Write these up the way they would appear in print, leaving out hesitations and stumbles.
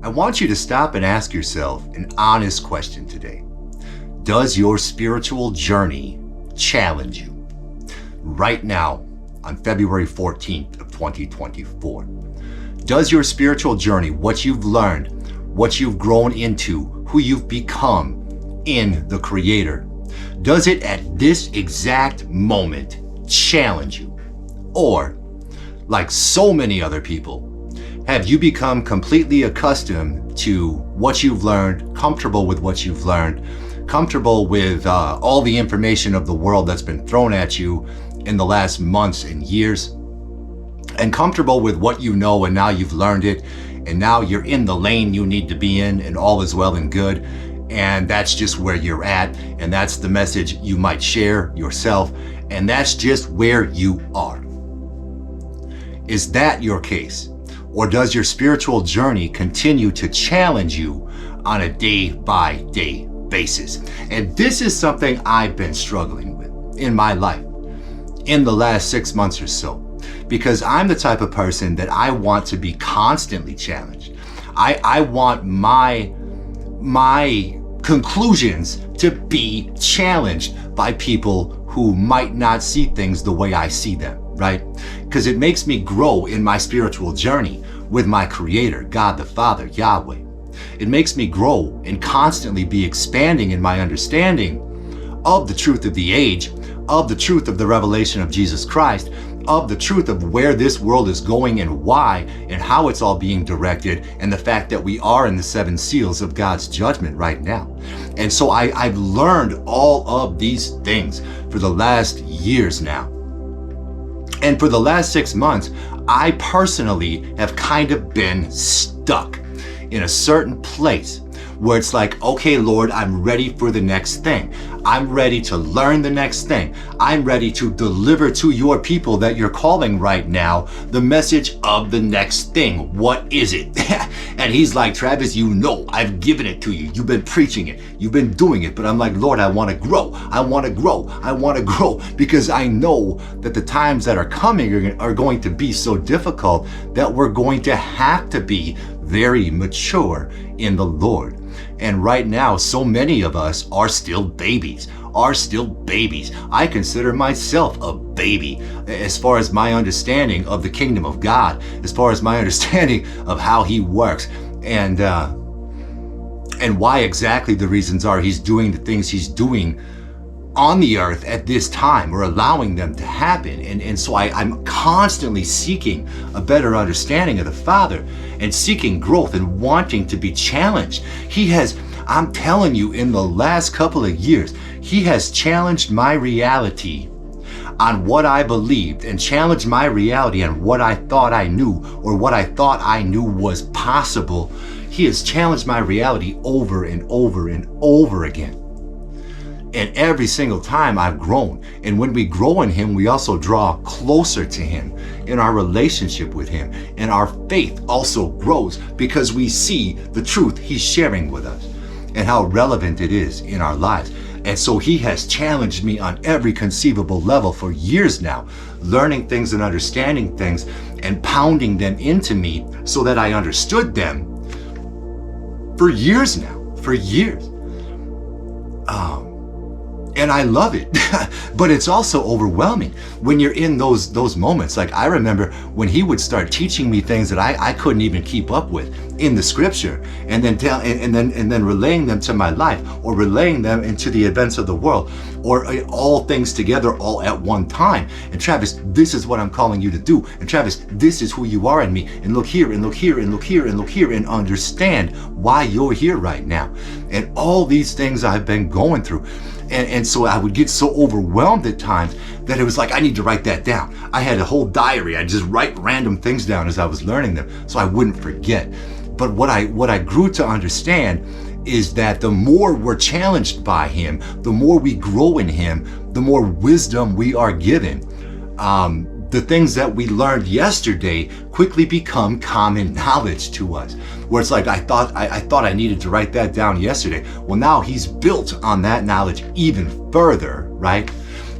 I want you to stop and ask yourself an honest question today. Does your spiritual journey challenge you? Right now, on February 14th of 2024, does your spiritual journey, what you've learned, what you've grown into, who you've become in the Creator, does it at this exact moment challenge you? Or, like so many other people, have you become completely accustomed to what you've learned, comfortable with what you've learned, comfortable with all the information of the world that's been thrown at you in the last months and years, and comfortable with what you know, and now you've learned it, and now you're in the lane you need to be in, and all is well and good, and that's just where you're at, and that's the message you might share yourself, and that's just where you are. Is that your case? Or does your spiritual journey continue to challenge you on a day-by-day basis? And this is something I've been struggling with in my life in the last 6 months or so, because I'm the type of person that I want to be constantly challenged. I want my conclusions to be challenged by people who might not see things the way I see them, right? Because it makes me grow in my spiritual journey with my Creator, God the Father, Yahweh. It makes me grow and constantly be expanding in my understanding of the truth of the age, of the truth of the revelation of Jesus Christ, of the truth of where this world is going and why and how it's all being directed, and the fact that we are in the 7 seals of God's judgment right now. And so I've learned all of these things for the last years now. And for the last 6 months, I personally have kind of been stuck in a certain place where it's like, okay, Lord, I'm ready for the next thing. I'm ready to learn the next thing. I'm ready to deliver to your people that you're calling right now the message of the next thing. What is it? And he's like, Travis, you know, I've given it to you. You've been preaching it. You've been doing it. But I'm like, Lord, I want to grow. I want to grow. I want to grow, because I know that the times that are coming are going to be so difficult that we're going to have to be very mature in the Lord. And right now, so many of us are still babies. I consider myself a baby as far as my understanding of the kingdom of God, as far as my understanding of how he works, and why exactly the reasons are he's doing the things he's doing on the earth at this time, or allowing them to happen. And so I'm constantly seeking a better understanding of the Father, and seeking growth and wanting to be challenged. He has, I'm telling you, in the last couple of years, he has challenged my reality on what I believed, and challenged my reality on what I thought I knew, or what I thought I knew was possible. He has challenged my reality over and over and over again. And every single time I've grown. And when we grow in him, we also draw closer to him in our relationship with him. And our faith also grows, because we see the truth he's sharing with us and how relevant it is in our lives. And so he has challenged me on every conceivable level for years now, learning things and understanding things and pounding them into me so that I understood them for years now, for years. And I love it, but it's also overwhelming when you're in those moments. Like, I remember when he would start teaching me things that I couldn't even keep up with in the scripture, and then relaying them to my life, or relaying them into the events of the world, or all things together all at one time. And Travis, this is what I'm calling you to do. And Travis, this is who you are in me. And look here, and look here, and look here, and look here, and understand why you're here right now. And all these things I've been going through. And so I would get so overwhelmed at times that it was like, I need to write that down. I had a whole diary. I just write random things down as I was learning them so I wouldn't forget. But what I grew to understand is that the more we're challenged by him, the more we grow in him, the more wisdom we are given. The things that we learned yesterday quickly become common knowledge to us. Where it's like, I thought I needed to write that down yesterday. Well, now he's built on that knowledge even further, right?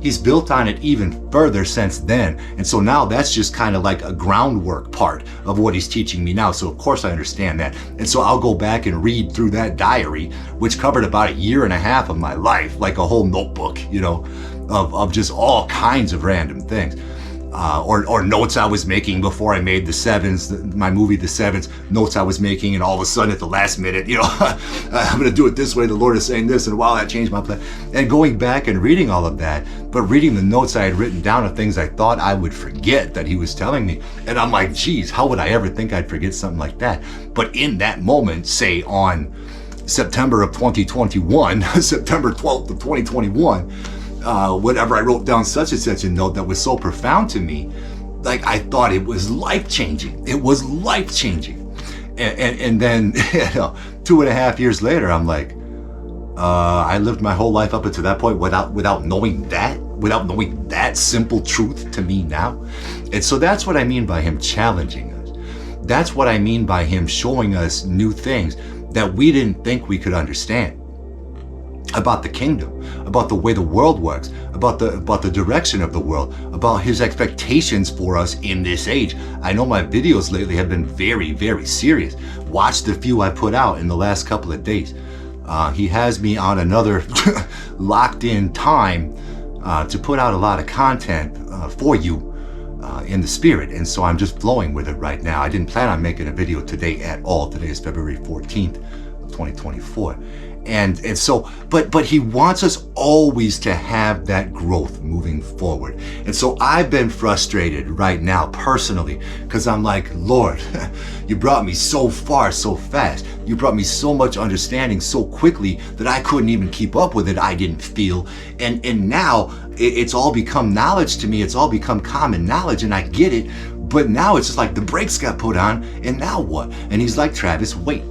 He's built on it even further since then. And so now that's just kind of like a groundwork part of what he's teaching me now. So of course I understand that. And so I'll go back and read through that diary, which covered about a year and a half of my life, like a whole notebook, you know, of just all kinds of random things. Or notes I was making before I made The Sevens, my movie The Sevens, notes I was making, and all of a sudden at the last minute, you know, I'm going to do it this way, the Lord is saying this, and wow, that changed my plan. And going back and reading all of that, but reading the notes I had written down of things I thought I would forget that he was telling me. And I'm like, geez, how would I ever think I'd forget something like that? But in that moment, say on September of 2021, September 12th of 2021, whatever, I wrote down such and such a note that was so profound to me, like I thought it was life-changing. It was life-changing. And then, you know, 2.5 years later, I'm like, I lived my whole life up until that point without knowing that simple truth to me now. And so that's what I mean by him challenging us. That's what I mean by him showing us new things that we didn't think we could understand about the kingdom, about the way the world works, about the direction of the world, about his expectations for us in this age. I know my videos lately have been very, very serious. Watch the few I put out in the last couple of days. He has me on another locked in time to put out a lot of content for you in the spirit. And so I'm just flowing with it right now. I didn't plan on making a video today at all. Today is February 14th, 2024. And so, but he wants us always to have that growth moving forward. And so I've been frustrated right now personally, because I'm like, Lord, you brought me so far so fast. You brought me so much understanding so quickly that I couldn't even keep up with it. I didn't feel. And now it's all become knowledge to me. It's all become common knowledge, and I get it. But now it's just like the brakes got put on, and now what? And he's like, Travis, wait.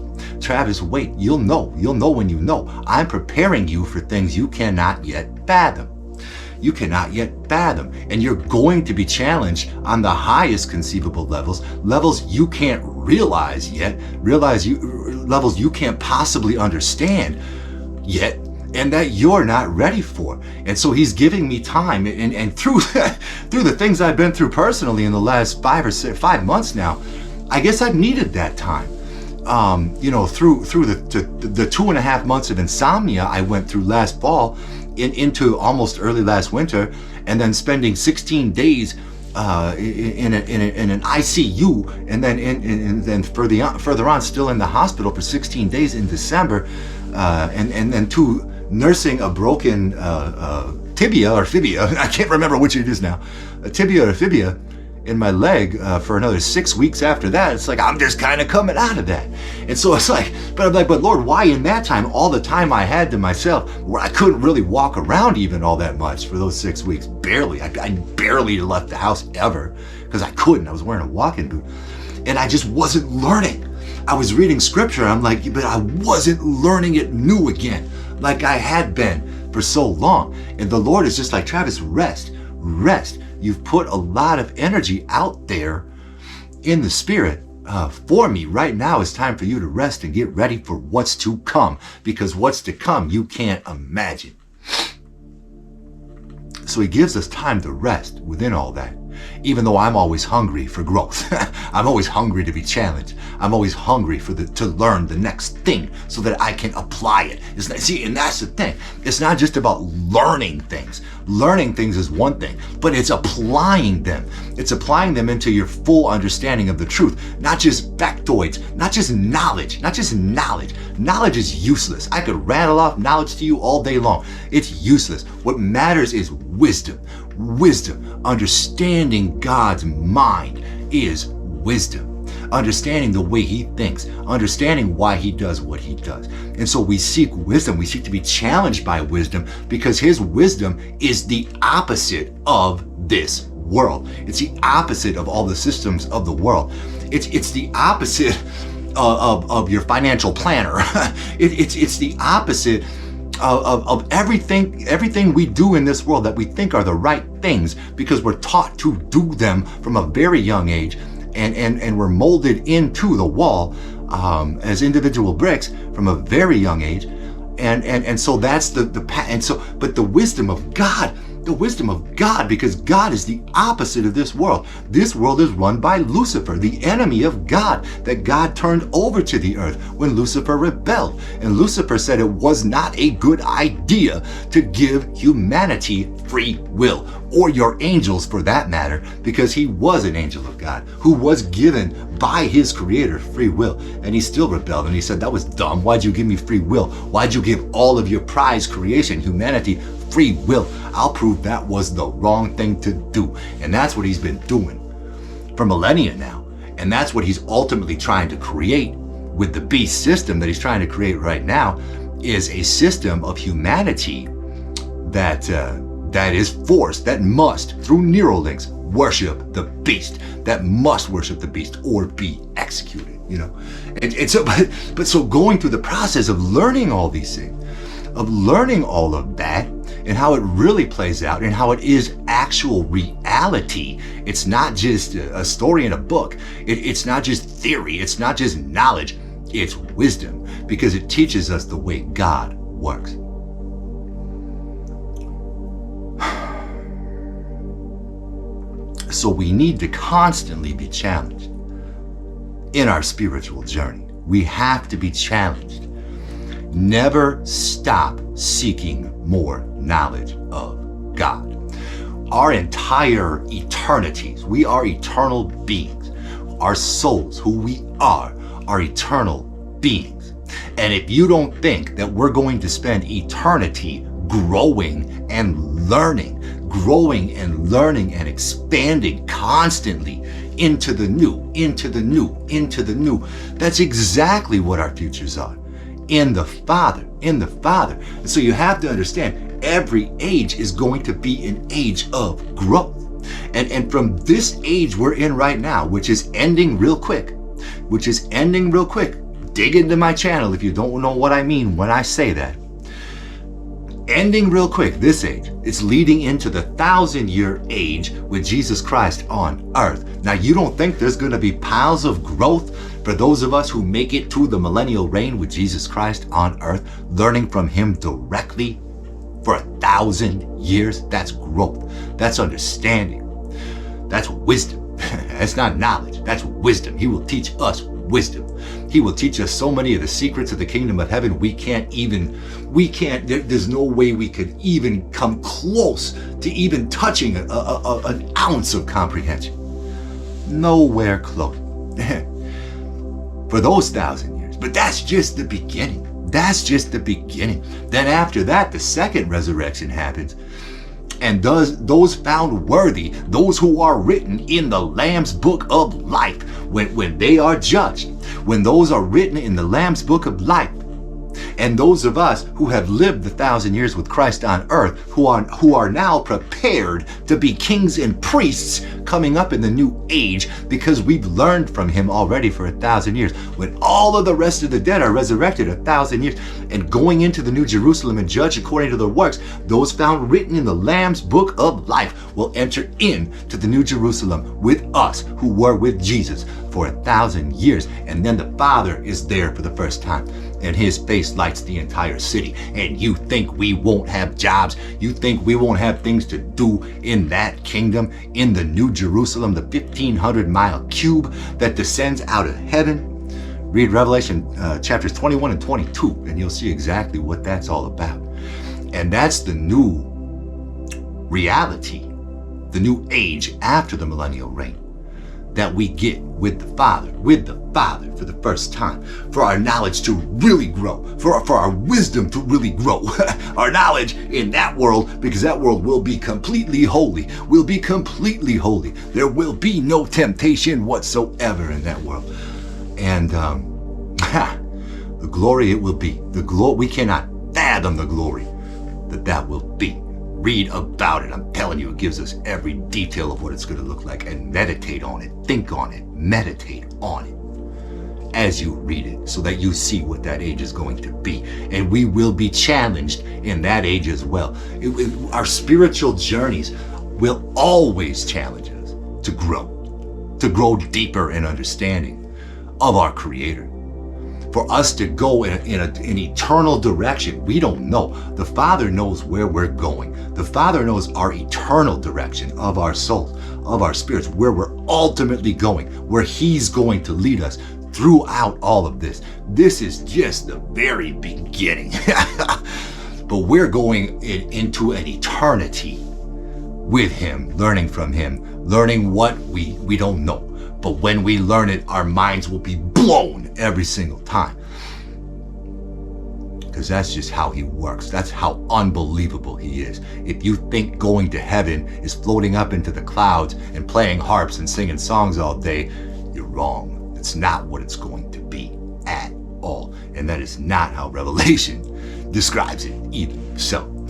Travis, wait, you'll know when you know. I'm preparing you for things you cannot yet fathom. You cannot yet fathom. And you're going to be challenged on the highest conceivable levels you can't realize yet, levels you can't possibly understand yet, and that you're not ready for. And so he's giving me time, and through the things I've been through personally in the last 5 months now, I guess I've needed that time. You know, through the 2.5 months of insomnia I went through last fall into almost early last winter, and then spending 16 days in an ICU, and then further on still in the hospital for 16 days in December, and then nursing a broken tibia or fibia. I can't remember which it is now, a tibia or fibia in my leg for another 6 weeks after that. It's like I'm just kind of coming out of that. And so it's like, but I'm like, but Lord, why in that time, all the time I had to myself, where I couldn't really walk around even all that much for those 6 weeks? Barely. I barely left the house ever, because I couldn't. I was wearing a walking boot, and I just wasn't learning. I was reading scripture, I'm like, but I wasn't learning it new again like I had been for so long. And the Lord is just like, Travis, rest. You've put a lot of energy out there in the spirit for me. Right now it's time for you to rest and get ready for what's to come, because what's to come you can't imagine. So he gives us time to rest within all that. Even though I'm always hungry for growth. I'm always hungry to be challenged. I'm always hungry to learn the next thing so that I can apply it. And that's the thing. It's not just about learning things. Learning things is one thing, but it's applying them. It's applying them into your full understanding of the truth. Not just factoids, not just knowledge. Knowledge is useless. I could rattle off knowledge to you all day long. It's useless. What matters is wisdom. Understanding God's mind is wisdom. Understanding the way he thinks, understanding why he does what he does. And so we seek wisdom. We seek to be challenged by wisdom, because his wisdom is the opposite of this world. It's the opposite of all the systems of the world. It's the opposite of your financial planner. It's the opposite of everything we do in this world that we think are the right things, because we're taught to do them from a very young age, and we're molded into the wall as individual bricks from a very young age, and so that's the and so, but the wisdom of God The wisdom of God, because God is the opposite of this world. This world is run by Lucifer, the enemy of God, that God turned over to the earth when Lucifer rebelled. And Lucifer said it was not a good idea to give humanity free will, or your angels for that matter, because he was an angel of God who was given by his creator free will, and he still rebelled. And he said, that was dumb. Why'd you give me free will? Why'd you give all of your prized creation, humanity, free will? I'll prove that was the wrong thing to do. And that's what he's been doing for millennia now. And that's what he's ultimately trying to create with the beast system that he's trying to create right now, is a system of humanity that is forced, that must, through Neuralinks, worship the beast, that must worship the beast or be executed, you know. And so, but so going through the process of learning all these things, of learning all of that, and how it really plays out, and how it is actual reality. It's not just a story in a book. It's not just theory. It's not just knowledge. It's wisdom, because it teaches us the way God works. So we need to constantly be challenged in our spiritual journey. We have to be challenged. Never stop seeking more knowledge of God. Our entire eternities, we are eternal beings. Our souls, who we are eternal beings. And if you don't think that we're going to spend eternity growing and learning and expanding constantly into the new, that's exactly what our futures are. In the Father. And so you have to understand, every age is going to be an age of growth. And from this age we're in right now, which is ending real quick, dig into my channel if you don't know what I mean when I say that. Ending real quick, this age, it's leading into the 1,000-year age with Jesus Christ on earth. Now, you don't think there's going to be piles of growth for those of us who make it to the millennial reign with Jesus Christ on earth, learning from him directly for 1,000 years? That's growth. That's understanding. That's wisdom. That's not knowledge. That's wisdom. He will teach us wisdom. He will teach us so many of the secrets of the kingdom of heaven there's no way we could even come close to even touching an ounce of comprehension. Nowhere close. For those 1,000 years. But that's just the beginning. Then after that, the second resurrection happens. And those found worthy, those who are written in the Lamb's book of life, when they are judged, when those are written in the Lamb's book of life, and those of us who have lived the 1,000 years with Christ on earth, who are now prepared to be kings and priests coming up in the new age, because we've learned from him already for 1,000 years. When all of the rest of the dead are resurrected 1,000 years and going into the New Jerusalem and judged according to their works, those found written in the Lamb's book of life will enter into the New Jerusalem with us who were with Jesus for 1,000 years. And then the Father is there for the first time, and his face lights the entire city. And you think we won't have jobs? You think we won't have things to do in that kingdom, in the New Jerusalem, the 1,500-mile cube that descends out of heaven? Read Revelation chapters 21 and 22, and you'll see exactly what that's all about. And that's the new reality, the new age after the millennial reign, that we get with the Father for the first time, for our knowledge to really grow, for our wisdom to really grow, our knowledge in that world, because that world will be completely holy, There will be no temptation whatsoever in that world. And the glory it will be, we cannot fathom the glory that will be. Read about it. I'm telling you, it gives us every detail of what it's going to look like, and meditate on it, think on it, meditate on it as you read it, so that you see what that age is going to be. And we will be challenged in that age as well. Our spiritual journeys will always challenge us to grow deeper in understanding of our Creator. for us to go in an eternal direction. We don't know. The Father knows where we're going. The Father knows our eternal direction of our souls, of our spirits, where we're ultimately going, where He's going to lead us throughout all of this. This is just the very beginning. But we're going into an eternity with Him, learning from Him, learning what we don't know. But when we learn it, our minds will be blown every single time. Because that's just how He works. That's how unbelievable He is. If you think going to heaven is floating up into the clouds and playing harps and singing songs all day, you're wrong. It's not what it's going to be at all. And that is not how Revelation describes it either. So,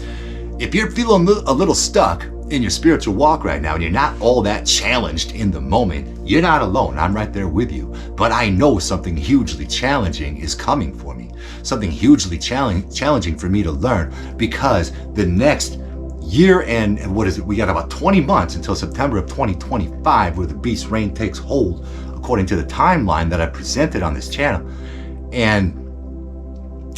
if you're feeling a little stuck in your spiritual walk right now and you're not all that challenged in the moment, you're not alone. I'm right there with you. But I know something hugely challenging is coming for me. Something hugely challenging for me to learn, because the next year and what is it? We got about 20 months until September of 2025 where the beast reign takes hold, according to the timeline that I presented on this channel.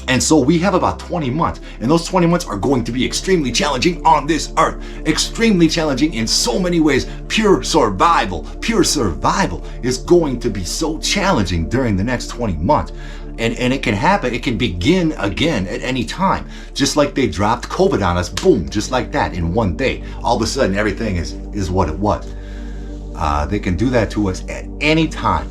And so we have about 20 months, and those 20 months are going to be extremely challenging on this earth. Extremely challenging in so many ways. Pure survival is going to be so challenging during the next 20 months. And it can happen, it can begin again at any time. Just like they dropped COVID on us, boom, just like that in one day. All of a sudden everything is what it was. They can do that to us at any time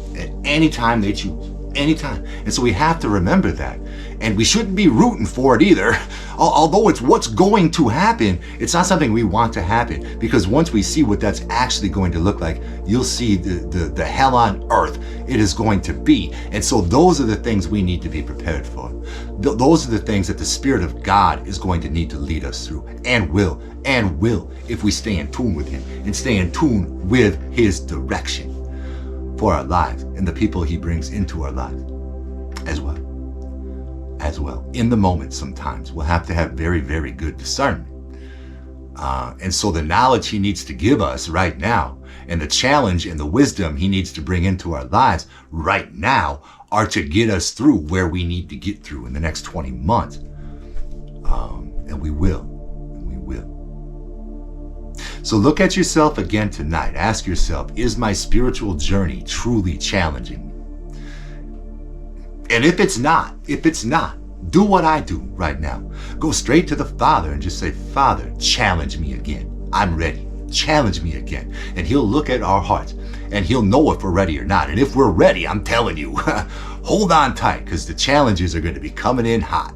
they choose. Anytime. And so we have to remember that. And we shouldn't be rooting for it either. Although it's what's going to happen, it's not something we want to happen. Because once we see what that's actually going to look like, you'll see the hell on earth it is going to be. And so those are the things we need to be prepared for. Those are the things that the Spirit of God is going to need to lead us through, and will, if we stay in tune with Him and stay in tune with His direction for our lives and the people He brings into our lives as well. In the moment, sometimes we'll have to have very, very good discernment. And so the knowledge He needs to give us right now, and the challenge and the wisdom He needs to bring into our lives right now, are to get us through where we need to get through in the next 20 months. And we will. So look at yourself again tonight. Ask yourself, is my spiritual journey truly challenging me? And if it's not, do what I do right now. Go straight to the Father and just say, Father, challenge me again. I'm ready. Challenge me again. And He'll look at our hearts and He'll know if we're ready or not. And if we're ready, I'm telling you, hold on tight, because the challenges are going to be coming in hot.